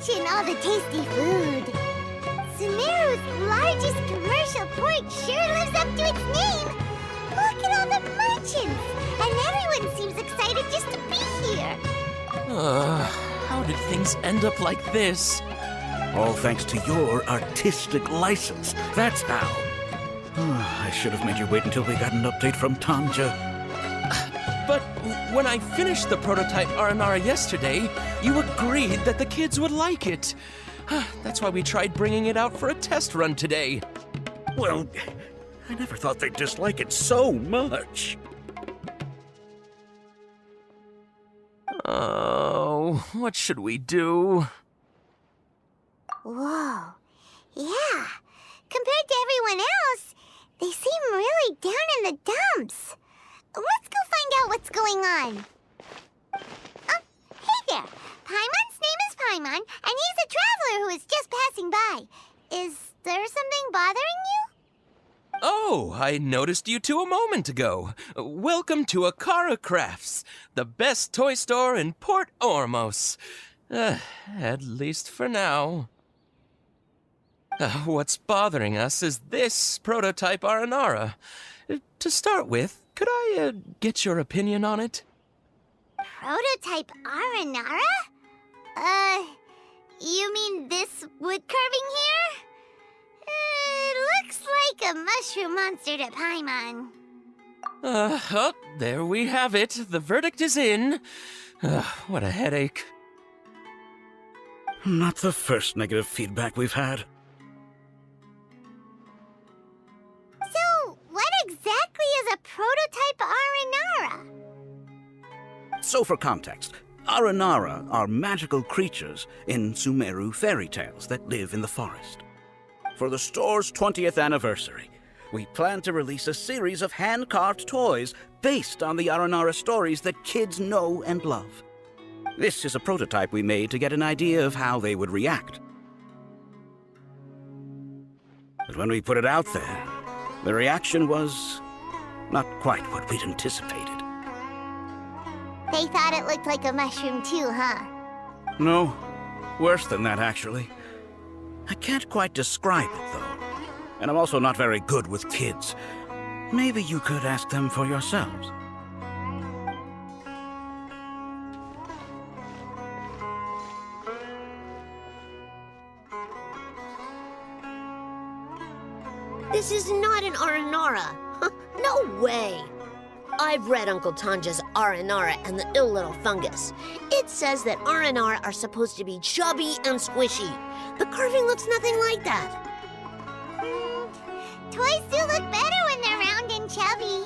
mention all the tasty food. Sumeru's largest commercial port sure lives up to its name. Look at all the merchants, and everyone seems excited just to be here. How did things end up like this? All thanks to your artistic license. That's how. I should have made you wait until we got an update from Tanja. But when I finished the prototype Aranara yesterday, you agreed that the kids would like it. That's why we tried bringing it out for a test run today. Well, I never thought they'd dislike it so much. Oh, what should we do? Whoa. Yeah. Compared to everyone else, they seem really down in the dumps. Let's go find out what's going on. Oh, hey there. Paimon's name is Paimon, and he's a traveler who is just passing by. Is there something bothering you? Oh, I noticed you two a moment ago. Welcome to Akara Crafts, the best toy store in Port Ormos. At least for now. What's bothering us is this prototype Aranara. To start with, could I get your opinion on it? Prototype Aranara? You mean this wood carving here? It looks like a mushroom monster to Paimon. Oh, there we have it. The verdict is in. What a headache. Not the first negative feedback we've had. So, what exactly is a prototype Aranara? So for context, Aranara are magical creatures in Sumeru fairy tales that live in the forest. For the store's 20th anniversary, we plan to release a series of hand-carved toys based on the Aranara stories that kids know and love. This is a prototype we made to get an idea of how they would react. But when we put it out there, the reaction was not quite what we'd anticipated. They thought it looked like a mushroom too, huh? No, worse than that, actually. I can't quite describe it, though. And I'm also not very good with kids. Maybe you could ask them for yourselves. This is not an Aranara. No way. I've read Uncle Tanja's Aranara and the Ill Little Fungus. It says that Aranara are supposed to be chubby and squishy. The carving looks nothing like that. Toys do look better when they're round and chubby.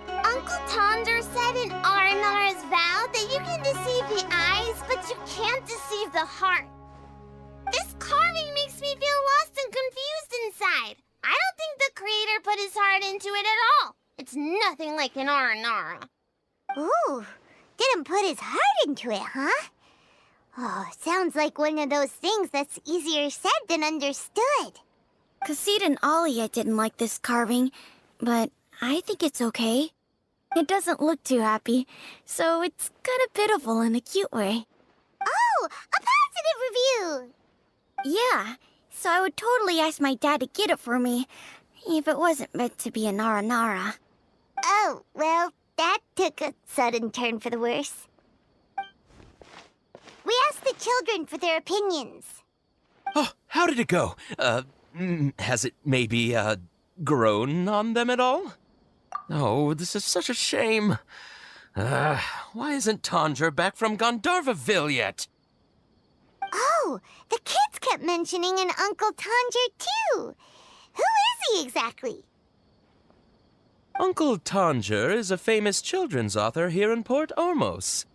Uncle Tonder said in Aranara's vow that you can deceive the eyes, but you can't deceive the heart. This carving makes me feel lost and confused inside. I don't think the creator put his heart into it at all. It's nothing like an Aranara. Ooh, didn't put his heart into it, huh? Oh, sounds like one of those things that's easier said than understood. Kassid and Alia didn't like this carving, but I think it's okay. It doesn't look too happy, so it's kind of pitiful in a cute way. Oh, a positive review! Yeah, so I would totally ask my dad to get it for me, if it wasn't meant to be an Aranara. Oh, well, that took a sudden turn for the worse. We asked the children for their opinions. Oh, how did it go? Has it maybe, grown on them at all? Oh, this is such a shame. Why isn't Tanja back from Gandharvaville yet? Oh, the kids kept mentioning an Uncle Tanger, too. Who is he exactly? Uncle Tanger is a famous children's author here in Port Ormos.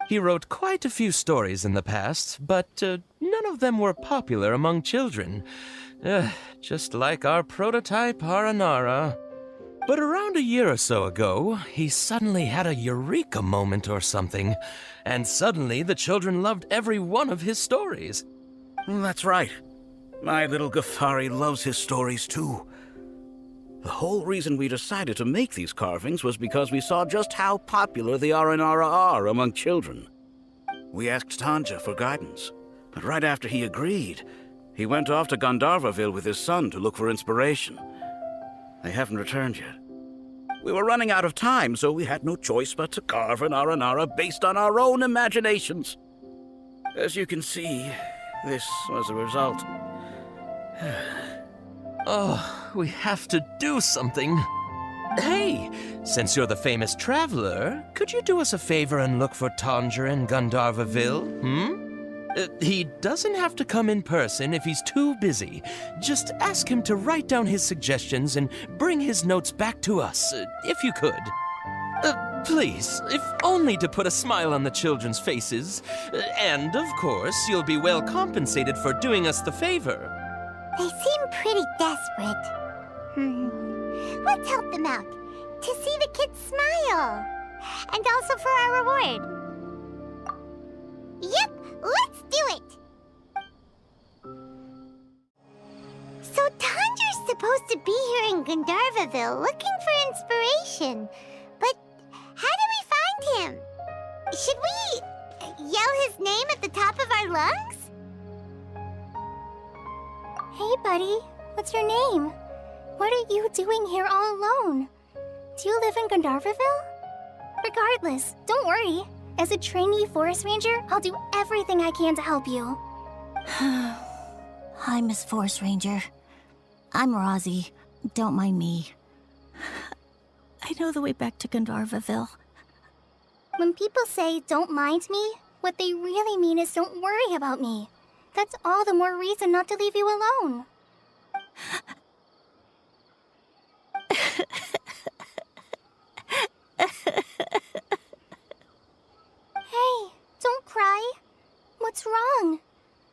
He wrote quite a few stories in the past, but none of them were popular among children. Just like our prototype Aranara. But around a year or so ago, he suddenly had a eureka moment or something, and suddenly the children loved every one of his stories. That's right. My little Ghaffari loves his stories too. The whole reason we decided to make these carvings was because we saw just how popular the Aranara are among children. We asked Tanja for guidance, But right after he agreed, he went off to Gandharvaville with his son to look for inspiration. They haven't returned yet. We were running out of time, so we had no choice but to carve an Aranara based on our own imaginations. As you can see, this was the result. Oh, we have to do something. Hey, since you're the famous traveler, could you do us a favor and look for Tanger in Gandharvaville, he doesn't have to come in person if he's too busy. Just ask him to write down his suggestions and bring his notes back to us, if you could. Please, if only to put a smile on the children's faces. And, of course, you'll be well compensated for doing us the favor. They seem pretty desperate. Let's help them out. To see the kids smile. And also for our reward. Yep, let's do it! So Tanger's supposed to be here in Gandharvaville looking for inspiration. But how do we find him? Should we yell his name at the top of our lungs? Hey, buddy. What's your name? What are you doing here all alone? Do you live in Gandharvaville? Regardless, don't worry. As a trainee forest ranger, I'll do everything I can to help you. Hi, Miss Forest Ranger. I'm Rosie. Don't mind me. I know the way back to Gandharvaville. When people say, don't mind me, what they really mean is don't worry about me. That's all the more reason not to leave you alone. Hey, don't cry. What's wrong?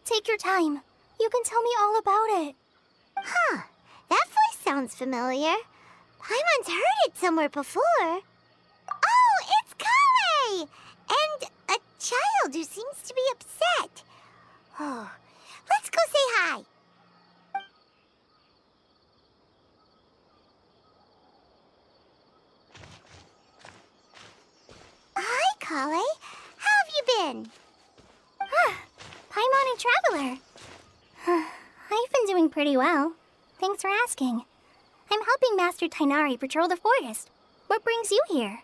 Take your time. You can tell me all about it. Huh, that voice sounds familiar. Paimon's heard it somewhere before. Oh, it's Kale! And a child who seems to be upset. Oh, let's go say hi. Hi, Kale. How have you been? Paimon and Traveler. I've been doing pretty well. Thanks for asking. I'm helping Master Tainari patrol the forest. What brings you here?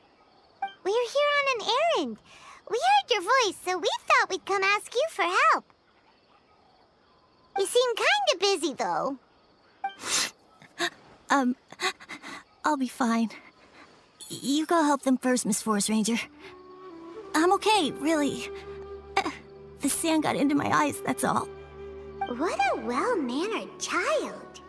We're here on an errand. We heard your voice, so we thought we'd come ask you for help. You seem kinda busy, though. I'll be fine. You go help them first, Miss Forest Ranger. I'm okay, really. The sand got into my eyes, that's all. What a well-mannered child.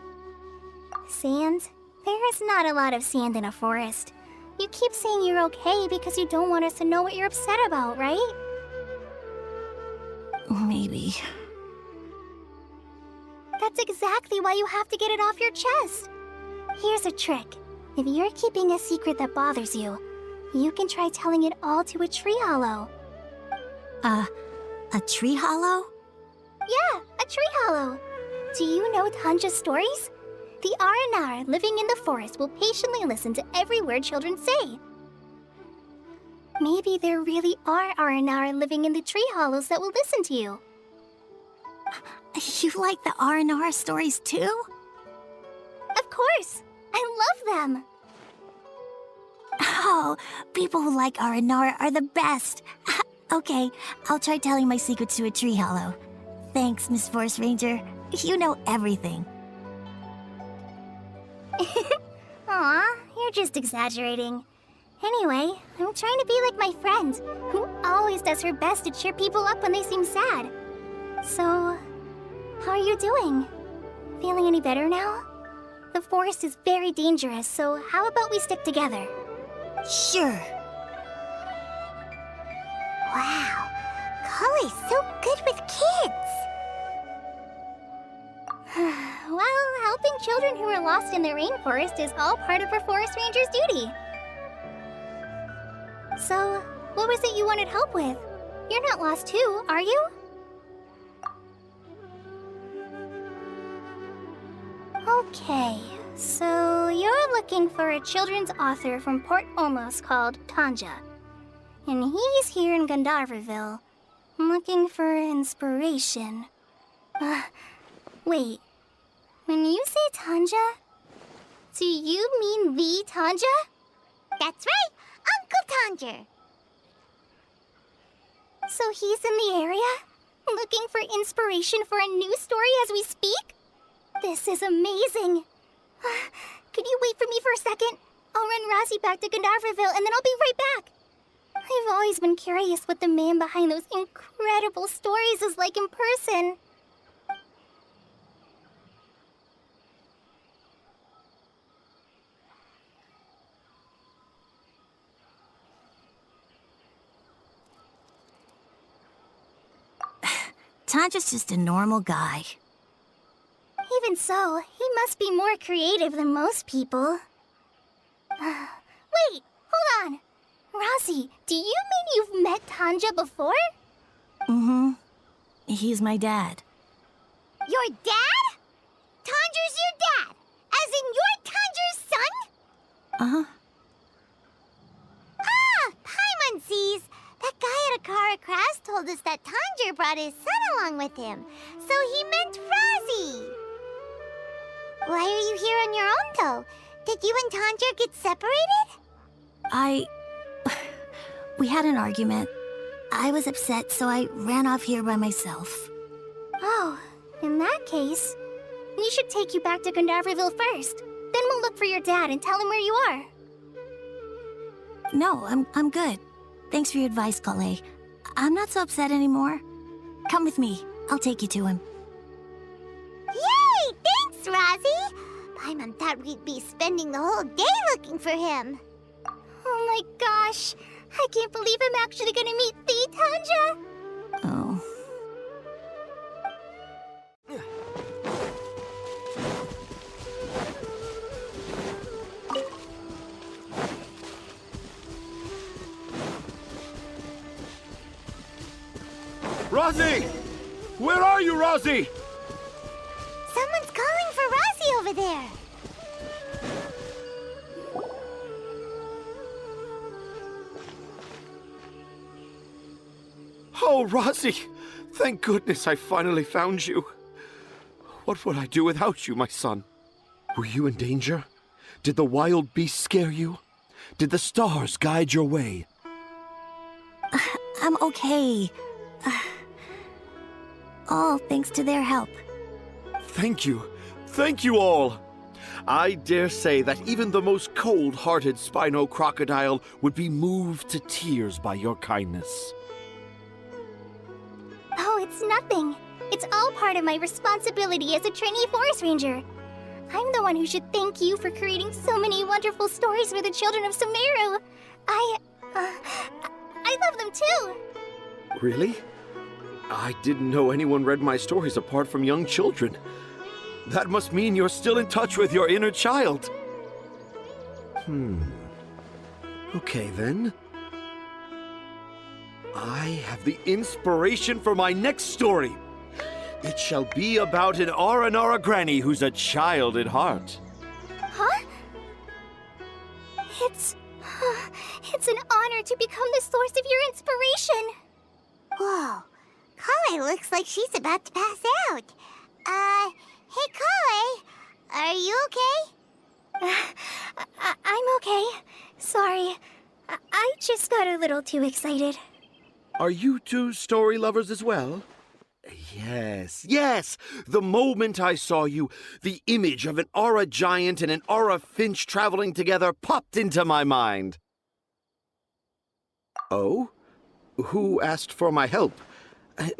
Sand? There is not a lot of sand in a forest. You keep saying you're okay because you don't want us to know what you're upset about, right? Maybe. That's exactly why you have to get it off your chest. Here's a trick. If you're keeping a secret that bothers you, you can try telling it all to a tree hollow. A tree hollow? Yeah, a tree hollow. Do you know Tanja's stories? The Aranara living in the forest will patiently listen to every word children say. Maybe there really are Aranara living in the tree hollows that will listen to you. You like the R&R stories too? Of course! I love them! Oh, people who like R&R are the best. Okay, I'll try telling my secrets to a tree hollow. Thanks, Miss Forest Ranger. You know everything. Aw, you're just exaggerating. Anyway, I'm trying to be like my friend, who always does her best to cheer people up when they seem sad. So, how are you doing? Feeling any better now? The forest is very dangerous, so how about we stick together? Sure. Wow, Kale's so good with kids! Well, helping children who are lost in the rainforest is all part of a forest ranger's duty. So, what was it you wanted help with? You're not lost too, are you? Okay, so you're looking for a children's author from Port Olmos called Tanja. And he's here in Gandharvaville. Looking for inspiration. Wait. When you say Tanja, do you mean the Tanja? That's right, Uncle Tanger. So he's in the area? Looking for inspiration for a new story as we speak? This is amazing. Could you wait for me for a second? I'll run Rossi back to Gandharville and then I'll be right back. I've always been curious what the man behind those incredible stories is like in person. Tanja's just a normal guy. Even so, he must be more creative than most people. Wait, hold on. Rossi, do you mean you've met Tanja before? Mm-hmm. He's my dad. Your dad? Tanger's your dad? As in you're Tanger's son? Uh-huh. Ah, Paimon sees. That guy at Akara Crafts told us that Tanger brought his son along with him. So he meant Razi. Why are you here on your own, though? Did you and Tanger get separated? We had an argument. I was upset, so I ran off here by myself. Oh, in that case, we should take you back to Gandharville first. Then we'll look for your dad and tell him where you are. No, I'm good. Thanks for your advice, Kale. I'm not so upset anymore. Come with me. I'll take you to him. Yay! Thanks, Razi! Paimon thought we'd be spending the whole day looking for him. Oh my gosh! I can't believe I'm actually gonna meet the Tanja! Oh. Rosie! Where are you, Rosie? Someone's calling for Razi over there. Oh, Rosie! Thank goodness I finally found you. What would I do without you, my son? Were you in danger? Did the wild beasts scare you? Did the stars guide your way? I'm okay. All thanks to their help. Thank you. Thank you all. I dare say that even the most cold-hearted Spino crocodile would be moved to tears by your kindness. Oh, it's nothing. It's all part of my responsibility as a trainee forest ranger. I'm the one who should thank you for creating so many wonderful stories for the children of Sumeru. I love them too. Really? I didn't know anyone read my stories apart from young children. That must mean you're still in touch with your inner child. Okay, then. I have the inspiration for my next story. It shall be about an Aranara granny who's a child at heart. Huh? It's an honor to become the source of your inspiration. Whoa, Kale looks like she's about to pass out. Hey Kale, are you okay? I'm okay. Sorry. I just got a little too excited. Are you two story lovers as well? Yes. The moment I saw you, the image of an Aura giant and an Aura finch traveling together popped into my mind. Oh? Who asked for my help?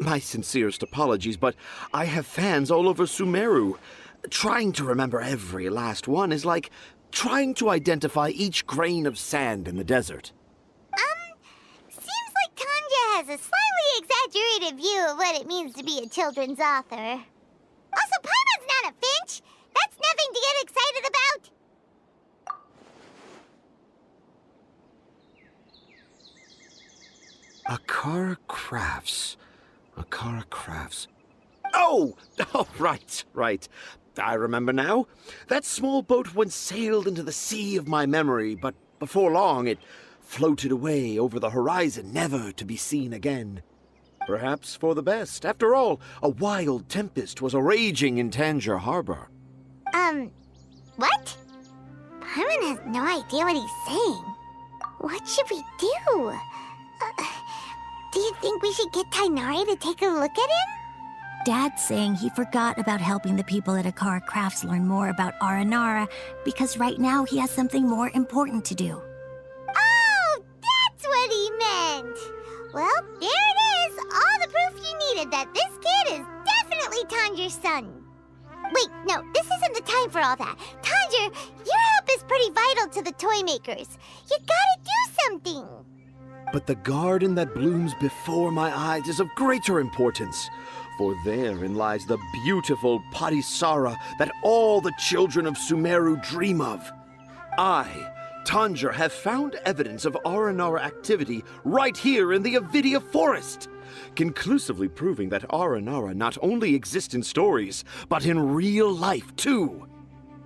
My sincerest apologies, but I have fans all over Sumeru. Trying to remember every last one is like trying to identify each grain of sand in the desert. Seems like Tanja has a slightly exaggerated view of what it means to be a children's author. Also, Paimon's not a finch. That's nothing to get excited about. Akara Crafts. Oh, right. I remember now. That small boat once sailed into the sea of my memory, but before long it floated away over the horizon, never to be seen again. Perhaps for the best. After all, a wild tempest was raging in Tanger Harbor. What? Paimon has no idea what he's saying. What should we do? Do you think we should get Tighnari to take a look at him? Dad's saying he forgot about helping the people at Akara Crafts learn more about Aranara because right now he has something more important to do. Oh, that's what he meant! Well, there it is! All the proof you needed that this kid is definitely Tanger's son. Wait, no, this isn't the time for all that. Tanger, your help is pretty vital to the toy makers. You gotta do something! But the garden that blooms before my eyes is of greater importance. For therein lies the beautiful Padisara that all the children of Sumeru dream of. I, Tanger, have found evidence of Aranara activity right here in the Avidia Forest, conclusively proving that Aranara not only exists in stories, but in real life too.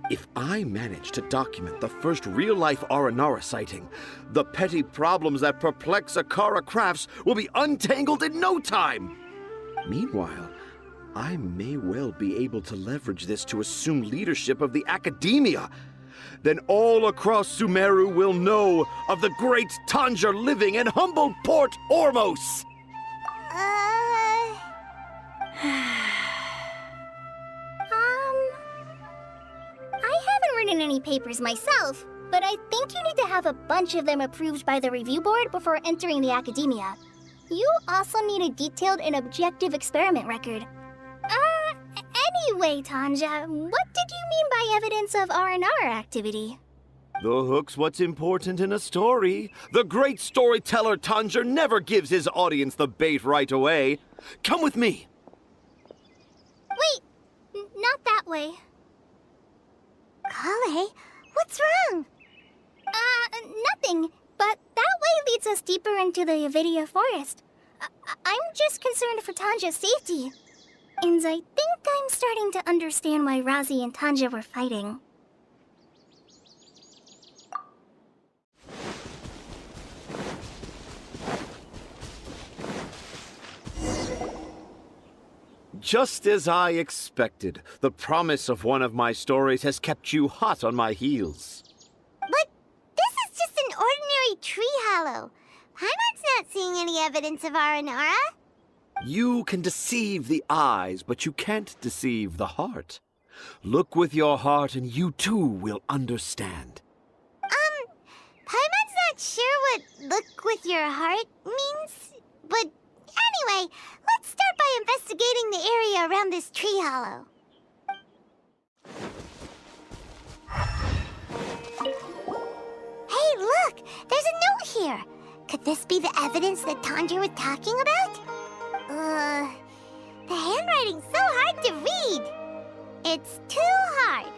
If I manage to document the first real-life Aranara sighting, the petty problems that perplex Akara Crafts will be untangled in no time. Meanwhile, I may well be able to leverage this to assume leadership of the academia. Then all across Sumeru will know of the great Tanger living in humble Port Ormos. I haven't written any papers myself, but I think you need to have a bunch of them approved by the review board before entering the academia. You also need a detailed and objective experiment record. Anyway, Tanja, what did you mean by evidence of Aranara activity? The hook's what's important in a story. The great storyteller Tanger never gives his audience the bait right away. Come with me. Wait, not that way. Kale, what's wrong? Nothing, but that way leads us deeper into the Avidia Forest. I'm just concerned for Tanja's safety. And I think I'm starting to understand why Razi and Tanja were fighting. Just as I expected, the promise of one of my stories has kept you hot on my heels. But this is just an ordinary tree hollow. Paimon's not seeing any evidence of Aranara. You can deceive the eyes, but you can't deceive the heart. Look with your heart and you too will understand. Paimon's not sure what look with your heart means. But anyway, let's start by investigating the area around this tree hollow. Hey, look! There's a note here. Could this be the evidence that Tanger was talking about? The handwriting's so hard to read. It's too hard.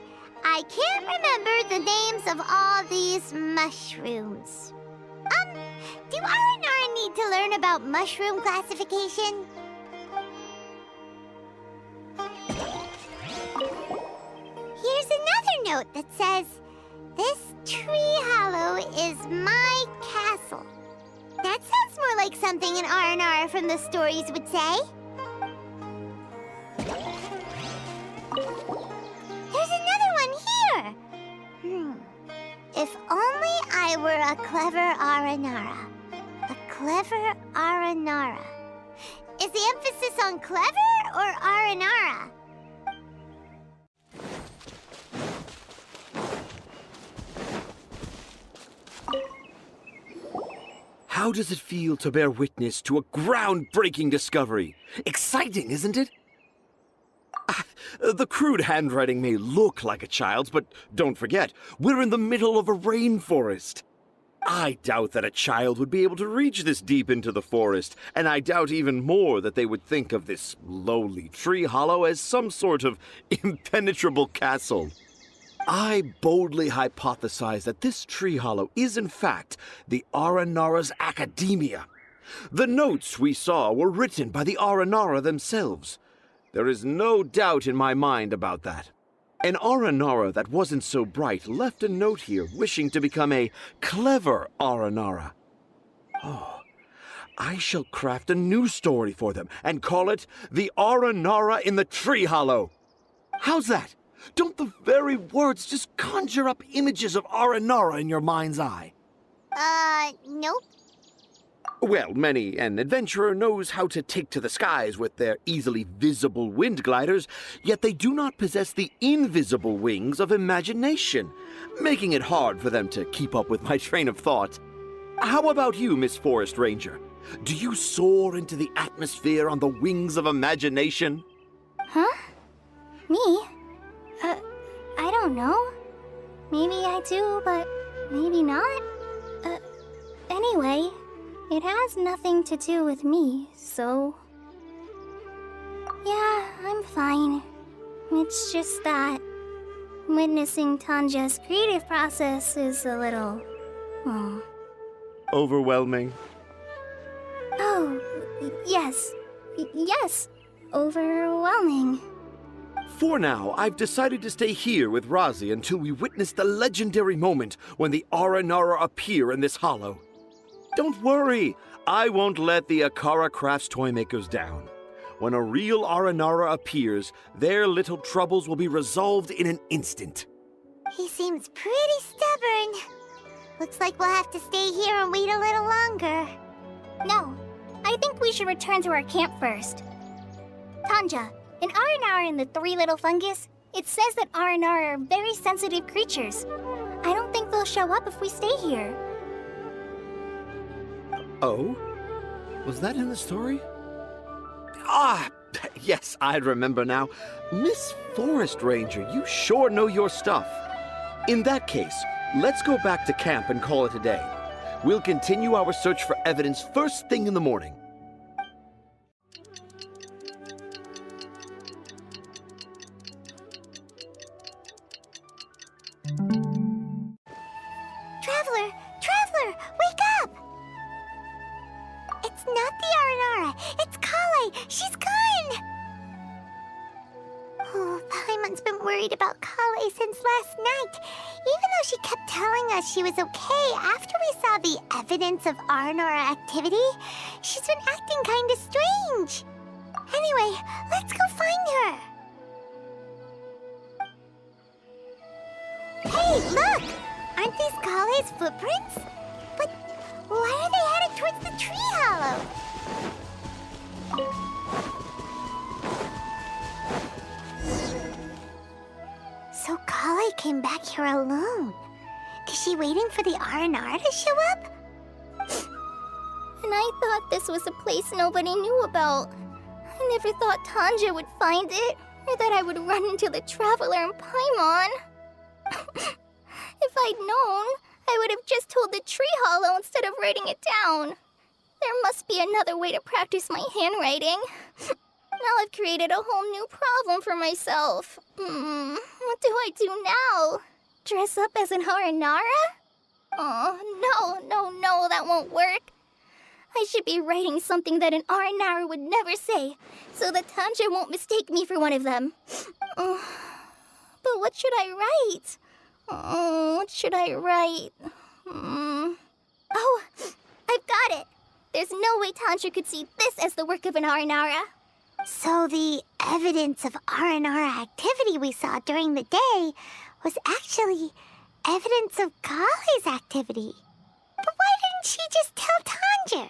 I can't remember the names of all these mushrooms. Do Aranara need to learn about mushroom classification? Here's another note that says, "This tree hollow is my castle." That sounds more like something an Aranara from the stories would say. There's another one here! If only I were a clever Aranara. A clever Aranara. Is the emphasis on clever or Aranara? How does it feel to bear witness to a groundbreaking discovery? Exciting, isn't it? The crude handwriting may look like a child's, but don't forget, we're in the middle of a rainforest. I doubt that a child would be able to reach this deep into the forest, and I doubt even more that they would think of this lowly tree hollow as some sort of impenetrable castle. I boldly hypothesize that this tree hollow is in fact the Aranara's academia. The notes we saw were written by the Aranara themselves. There is no doubt in my mind about that. An Aranara that wasn't so bright left a note here wishing to become a clever Aranara. Oh, I shall craft a new story for them and call it The Aranara in the Tree Hollow. How's that? Don't the very words just conjure up images of Aranara in your mind's eye? Nope. Well, many an adventurer knows how to take to the skies with their easily visible wind gliders, yet they do not possess the invisible wings of imagination, making it hard for them to keep up with my train of thought. How about you, Miss Forest Ranger? Do you soar into the atmosphere on the wings of imagination? Huh? Me? I don't know. Maybe I do, but maybe not. Anyway, it has nothing to do with me, so... Yeah, I'm fine. It's just that witnessing Tanja's creative process is a little... Overwhelming. Oh, yes. Yes, overwhelming. For now, I've decided to stay here with Razi until we witness the legendary moment when the Aranara appear in this hollow. Don't worry, I won't let the Akara Crafts toymakers down. When a real Aranara appears, their little troubles will be resolved in an instant. He seems pretty stubborn. Looks like we'll have to stay here and wait a little longer. No, I think we should return to our camp first. Tanja, in Aranara and the Three Little Fungus, it says that Aranara are very sensitive creatures. I don't think they'll show up if we stay here. Oh? Was that in the story? Ah, yes, I remember now. Miss Forest Ranger, you sure know your stuff. In that case, let's go back to camp and call it a day. We'll continue our search for evidence first thing in the morning. Traveler, wake up! It's not the Aranara, it's Kale! She's gone! Oh, Paimon's been worried about Kale since last night. Even though she kept telling us she was okay after we saw the evidence of Aranara activity, she's been acting kinda strange. Anyway, let's go find her. Hey, look! Aren't these Kale's footprints? But why are they headed towards the tree hollow? So Kale came back here alone. Is she waiting for the Aranara to show up? And I thought this was a place nobody knew about. I never thought Tanja would find it, or that I would run into the Traveler and Paimon. If I'd known, I would have just told the tree hollow instead of writing it down. There must be another way to practice my handwriting. Now I've created a whole new problem for myself. What do I do now? Dress up as an Aranara? Oh, no, that won't work. I should be writing something that an Aranara would never say, so that Tanja won't mistake me for one of them. But what should I write? What should I write? Oh, I've got it! There's no way Tanja could see this as the work of an Aranara. So the evidence of Aranara activity we saw during the day was actually evidence of Kale's activity. But why didn't she just tell Tanja?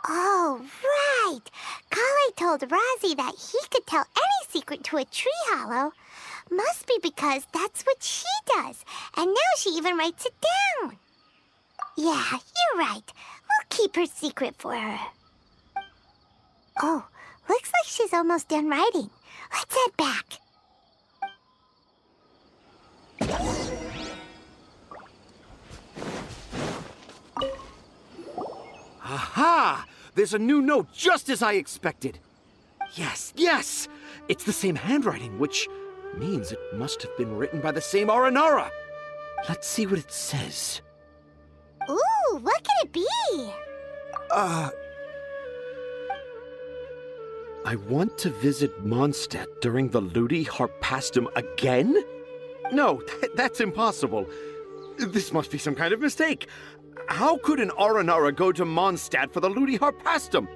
Oh, right! Kale told Razi that he could tell any secret to a tree hollow. Must be because that's what she does, and now she even writes it down. Yeah, you're right. We'll keep her secret for her. Oh, looks like she's almost done writing. Let's head back. Aha! There's a new note just as I expected. Yes! It's the same handwriting, which means it must have been written by the same Aranara. Let's see what it says. Ooh, what could it be? I want to visit Mondstadt during the Ludi Harpastum again? No, that's impossible. This must be some kind of mistake. How could an Aranara go to Mondstadt for the Ludi Harpastum?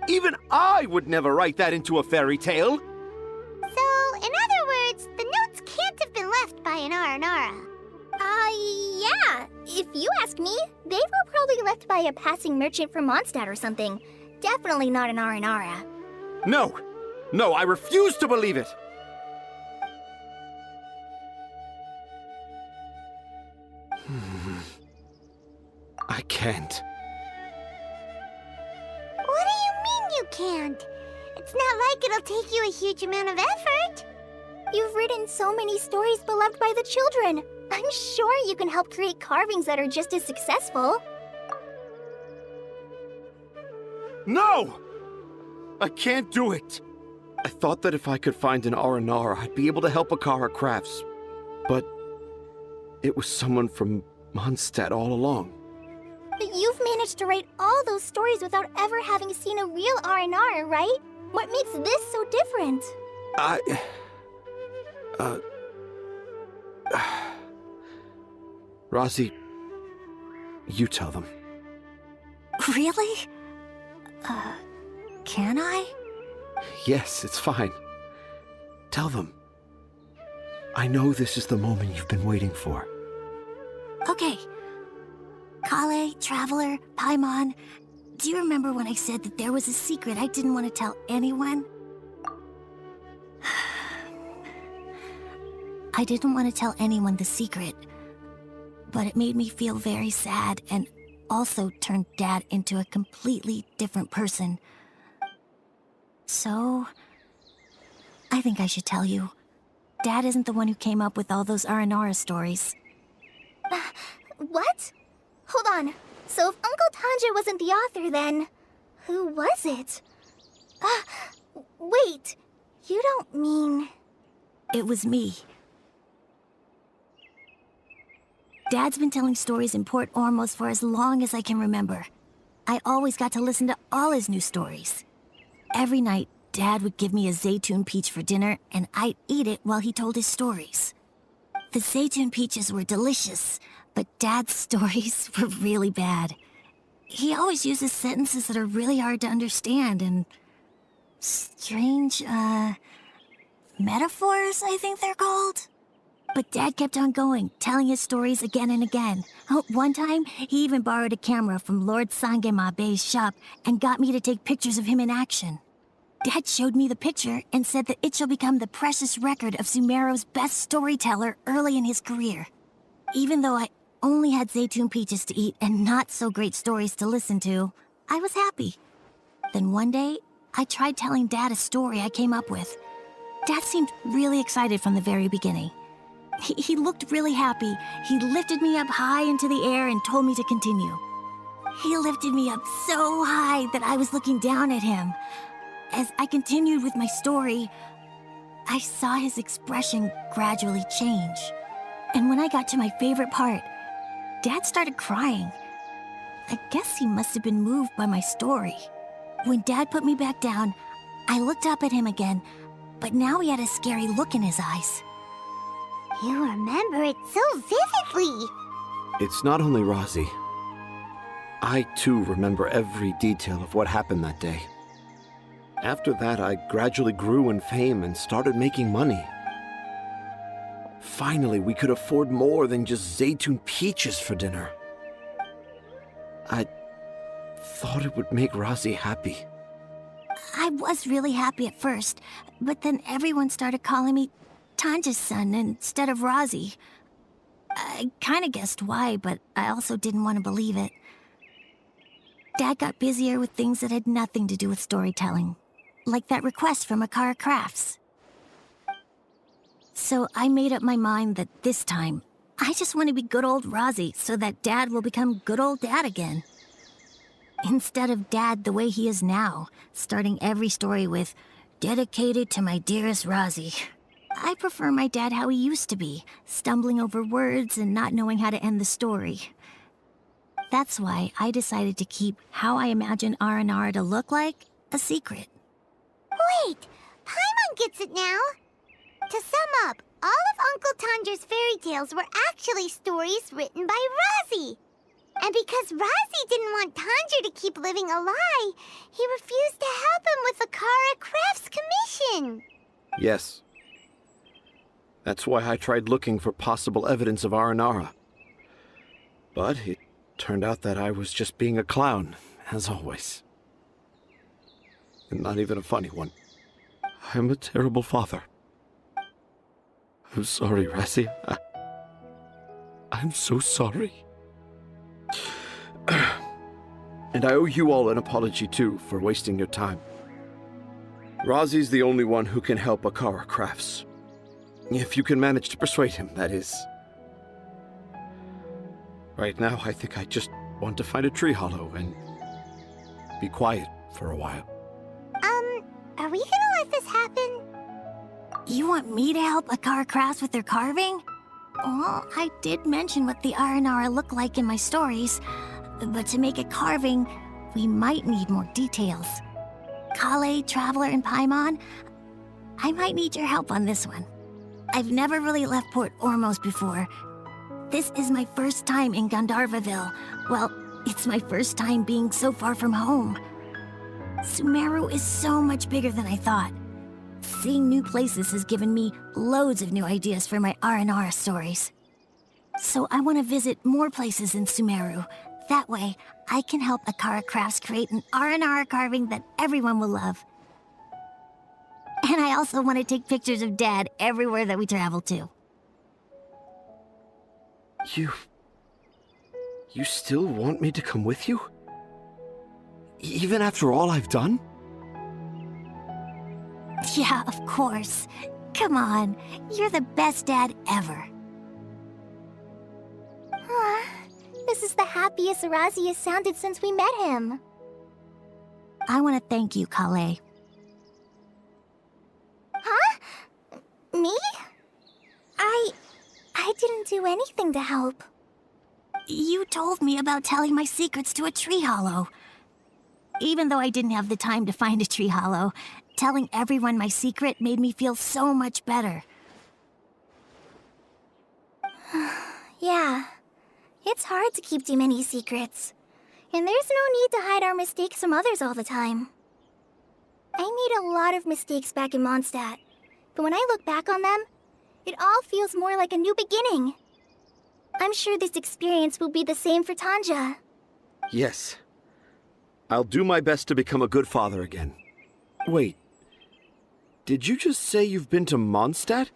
Even I would never write that into a fairy tale. So, in other words, the notes can't have been left by an Aranara. Yeah. If you ask me, they were probably left by a passing merchant from Mondstadt or something. Definitely not an Aranara. No, I refuse to believe it. I can't. What do you mean you can't? It's not like it'll take you a huge amount of effort. You've written so many stories beloved by the children. I'm sure you can help create carvings that are just as successful. No! I can't do it. I thought that if I could find an Aranara, I'd be able to help Akara Crafts. But it was someone from Mondstadt all along. You've managed to write all those stories without ever having seen a real Aranara, right? What makes this so different? Rosie, you tell them. Really? Can I? Yes, it's fine. Tell them. I know this is the moment you've been waiting for. Okay. Kale, Traveler, Paimon, do you remember when I said that there was a secret I didn't want to tell anyone? I didn't want to tell anyone the secret, but it made me feel very sad and also turned Dad into a completely different person. So, I think I should tell you. Dad isn't the one who came up with all those Aranara stories. What? Hold on. So if Uncle Tanja wasn't the author, then who was it? Wait. You don't mean... It was me. Dad's been telling stories in Port Ormos for as long as I can remember. I always got to listen to all his new stories. Every night, Dad would give me a Zaytun peach for dinner, and I'd eat it while he told his stories. The Zaytun peaches were delicious, but Dad's stories were really bad. He always uses sentences that are really hard to understand and strange, metaphors, I think they're called. But Dad kept on going, telling his stories again and again. One time, he even borrowed a camera from Lord Sangemabe's shop and got me to take pictures of him in action. Dad showed me the picture and said that it shall become the precious record of Sumeru's best storyteller early in his career. Even though I only had Zaytun peaches to eat and not so great stories to listen to, I was happy. Then one day, I tried telling Dad a story I came up with. Dad seemed really excited from the very beginning. He looked really happy. He lifted me up high into the air and told me to continue. He lifted me up so high that I was looking down at him. As I continued with my story, I saw his expression gradually change. And when I got to my favorite part, Dad started crying. I guess he must have been moved by my story. When Dad put me back down, I looked up at him again, but now he had a scary look in his eyes. You remember it so vividly. It's not only Rosie. I, too, remember every detail of what happened that day. After that, I gradually grew in fame and started making money. Finally, we could afford more than just Zaytun peaches for dinner. I thought it would make Rosie happy. I was really happy at first, but then everyone started calling me Tanja's son instead of Rosie. I kinda guessed why, but I also didn't want to believe it. Dad got busier with things that had nothing to do with storytelling, like that request from Akara Crafts. So I made up my mind that this time, I just want to be good old Rosie so that Dad will become good old Dad again. Instead of Dad the way he is now, starting every story with, "Dedicated to my dearest Rosie." I prefer my dad how he used to be, stumbling over words and not knowing how to end the story. That's why I decided to keep how I imagine Aranara to look like a secret. Wait, Paimon gets it now. To sum up, All of Uncle Tandra's fairy tales were actually stories written by Razi. And because Razi didn't want Tandra to keep living a lie, he refused to help him with the Kara Crafts commission. Yes. That's why I tried looking for possible evidence of Aranara. But it turned out that I was just being a clown, as always. And not even a funny one. I'm a terrible father. I'm sorry, Razi. I'm so sorry. And I owe you all an apology, too, for wasting your time. Razi's the only one who can help Akara Crafts. If you can manage to persuade him, that is. Right now, I think I just want to find a tree hollow and be quiet for a while. Are we gonna let this happen? You want me to help Akara Crafts with their carving? Well, I did mention what the Aranara look like in my stories, but to make a carving, we might need more details. Kale, Traveler, and Paimon, I might need your help on this one. I've never really left Port Ormos before. This is my first time in Gandharvaville. Well, it's my first time being so far from home. Sumeru is so much bigger than I thought. Seeing new places has given me loads of new ideas for my Aranara stories. So I want to visit more places in Sumeru. That way, I can help Akara Crafts create an Aranara carving that everyone will love. And I also want to take pictures of Dad everywhere that we travel to. You still want me to come with you? Even after all I've done? Yeah, of course. Come on, you're the best dad ever. This is the happiest Razi has sounded since we met him. I want to thank you, Kale. Huh? Me? I didn't do anything to help. You told me about telling my secrets to a tree hollow. Even though I didn't have the time to find a tree hollow, telling everyone my secret made me feel so much better. Yeah. It's hard to keep too many secrets. And there's no need to hide our mistakes from others all the time. I made a lot of mistakes back in Mondstadt. But when I look back on them, it all feels more like a new beginning. I'm sure this experience will be the same for Tanja. Yes. I'll do my best to become a good father again. Wait. Did you just say you've been to Mondstadt?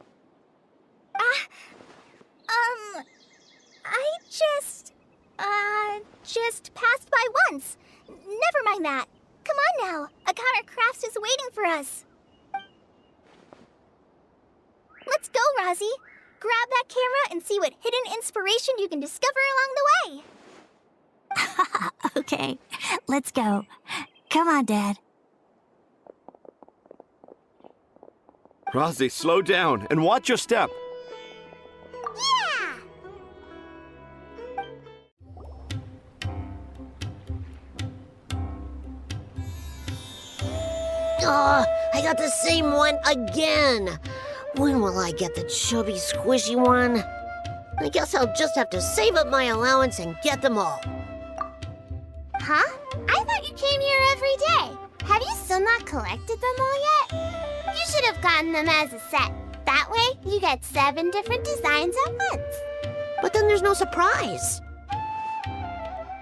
I just passed by once. Never mind that. Come on now. Akara Crafts is waiting for us. Let's go, Razi. Grab that camera and see what hidden inspiration you can discover along the way. Okay, let's go. Come on, Dad. Razi, slow down and watch your step. Yeah! I got the same one again. When will I get the chubby, squishy one? I guess I'll just have to save up my allowance and get them all. Huh? I thought you came here every day. Have you still not collected them all yet? You should have gotten them as a set. That way, you get 7 different designs at once. But then there's no surprise.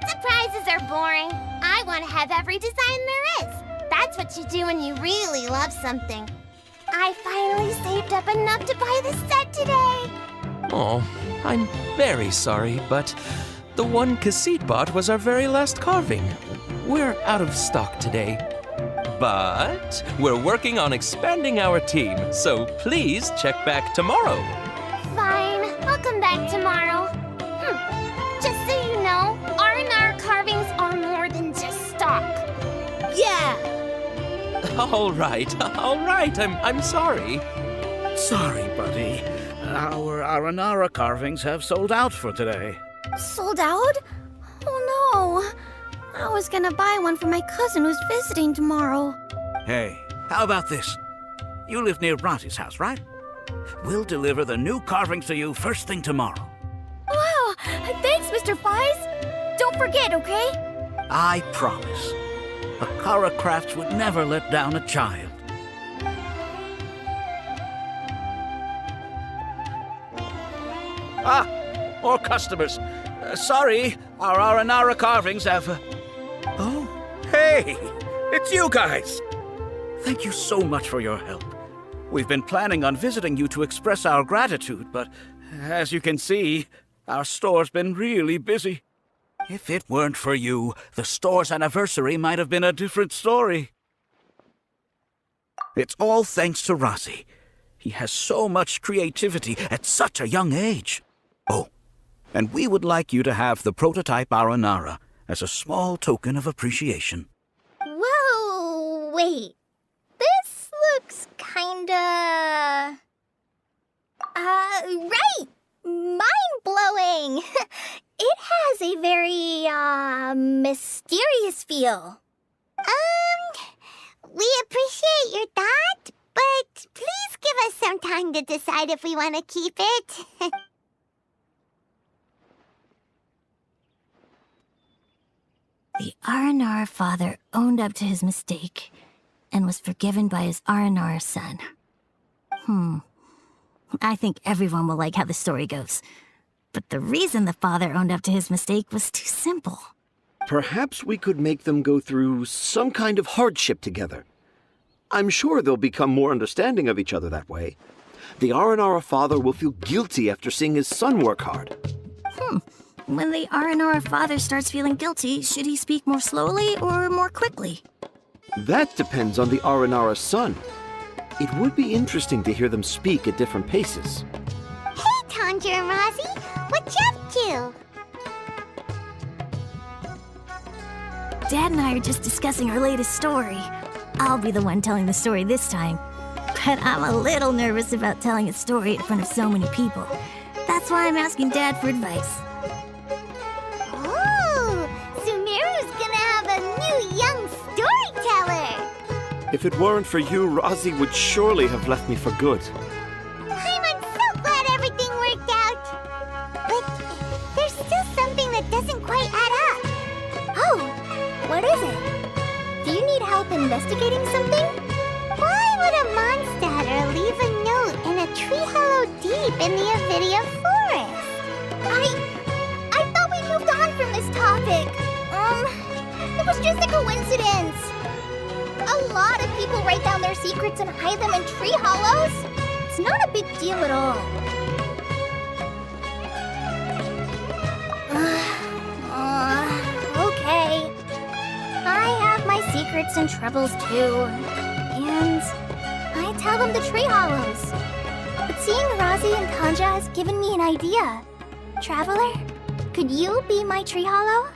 Surprises are boring. I want to have every design there is. That's what you do when you really love something. I finally saved up enough to buy the set today. Oh, I'm very sorry, but the one Cassid bought was our very last carving. We're out of stock today. But we're working on expanding our team, so please check back tomorrow. Fine, I'll come back tomorrow. Just so you know, R&R carvings are more than just stock. Yeah! All right. I'm sorry. Sorry, buddy. Our Aranara carvings have sold out for today. Sold out? Oh no. I was gonna buy one for my cousin who's visiting tomorrow. Hey, how about this? You live near Bronte's house, right? We'll deliver the new carvings to you first thing tomorrow. Wow! Thanks, Mr. Fies! Don't forget, okay? I promise. Akara Crafts would never let down a child. Ah, more customers. Sorry, our Aranara carvings have... Oh, hey! It's you guys! Thank you so much for your help. We've been planning on visiting you to express our gratitude, but as you can see, our store's been really busy. If it weren't for you, the store's anniversary might have been a different story. It's all thanks to Razi. He has so much creativity at such a young age. Oh, and we would like you to have the prototype Aranara as a small token of appreciation. Whoa, wait. This looks kinda... right! Mind-blowing! It has a very, mysterious feel. We appreciate your thought, but please give us some time to decide if we want to keep it. The Aranara father owned up to his mistake and was forgiven by his Aranara son. I think everyone will like how the story goes. But the reason the father owned up to his mistake was too simple. Perhaps we could make them go through some kind of hardship together. I'm sure they'll become more understanding of each other that way. The Aranara father will feel guilty after seeing his son work hard. When the Aranara father starts feeling guilty, should he speak more slowly or more quickly? That depends on the Aranara son. It would be interesting to hear them speak at different paces. Hey, Tanja and Razi, what you up to? Dad and I are just discussing our latest story. I'll be the one telling the story this time. But I'm a little nervous about telling a story in front of so many people. That's why I'm asking Dad for advice. Oh, Sumeru's gonna have a new young storyteller. If it weren't for you, Razi would surely have left me for good. I'm so glad everything worked out. But there's still something that doesn't quite add up. Oh, what is it? Do you need help investigating something? Why would a monster leave a note in a tree hollow deep in the Avidia forest? I thought we moved on from this topic. It was just a coincidence. A lot of people write down their secrets and hide them in tree hollows. It's not a big deal at all. Okay. I have my secrets and troubles too. And I tell them to tree hollows. But seeing Razi and Tanja has given me an idea. Traveler, could you be my tree hollow?